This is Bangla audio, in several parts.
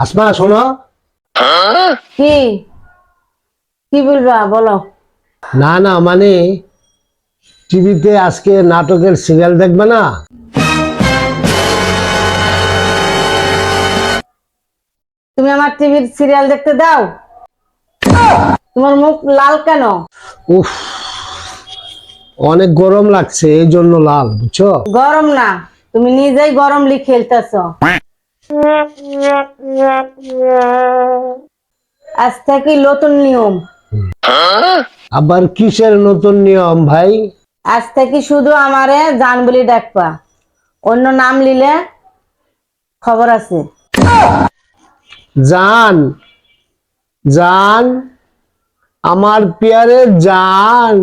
আসমা শোনো। কি কি বলবা বলো। না না মানে টিভিতে আজকে নাটকের সিরিয়াল দেখবে না? তুমি আমার টিভির সিরিয়াল দেখতে দাও? তোমার মুখ লাল কেন? উফ, অনেক গরম লাগছে এই জন্য লাল, বুঝছো? গরম না, তুমি নিজেই গরম লি খেলতেছো। আজ থেকে নতুন নিয়ম। আবার কিসের নতুন নিয়ম ভাই? আজ থেকে শুধু আমারে জান বলি ডাকবা, অন্য নাম লিলে খবর আছে। জান, জান, আমার পিয়ারে জান।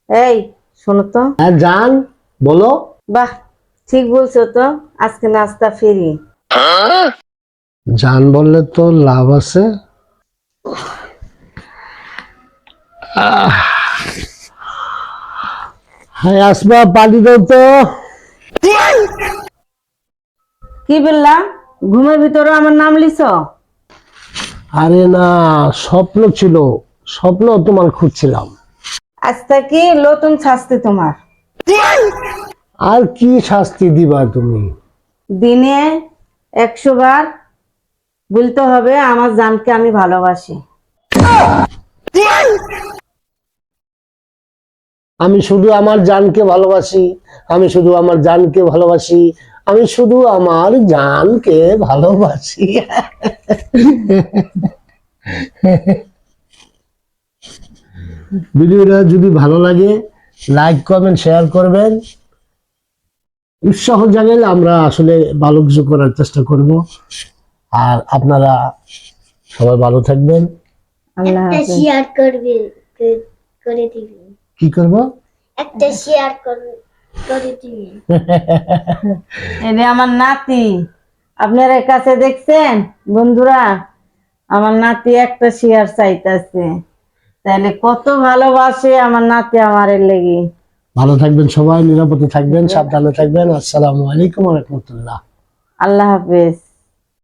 এই শোনো তো। হ্যাঁ জান, বলো। বাহ, ঠিক বলছো তো, আজকে নাস্তা ফ্রি। জান বললে তো লাভ আছে। হ্যাঁ আসমা, পানি দাও তো। কি বললাম? ঘুমের ভিতরে আমার নাম লিছ? আরে না, স্বপ্ন ছিল, স্বপ্ন তোমার খুঁজছিলাম। আজ থেকে নতুন শাস্তি তোমার। আর কি শাস্তি দিবা তুমি? দিনে 100 বার বলতে হবে আমার জানকে আমি ভালোবাসি। আমি শুধু আমার জানকে ভালোবাসি, আমি শুধু আমার জানকে ভালোবাসি, আমি শুধু আমার জানকে ভালোবাসি। ভিডিওটা যদি ভালো লাগে লাইক কমেন্ট শেয়ার করবেন। উৎসাহ জাগালে আমরা আসলে ভালো কিছু করার চেষ্টা করব। আর আপনারা সবাই ভালো থাকবেন। আল্লাহ একটা হাফেজ। শেয়ার করবে করে দিবি। কি করব? একটা শেয়ার করে দিবি। এটা আমার নাতি, আপনার কাছে দেখছেন বন্ধুরা? আমার নাতি একটা শেয়ার চাইতেছে, তাহলে কত ভালোবাসে আমার নাতি আমার লেগে। ভালো থাকবেন সবাই, নিরাপদে থাকবেন, সাবধানে থাকবেন। আসসালামু আলাইকুম ওয়া রাহমাতুল্লাহ। আল্লাহ হাফেজ।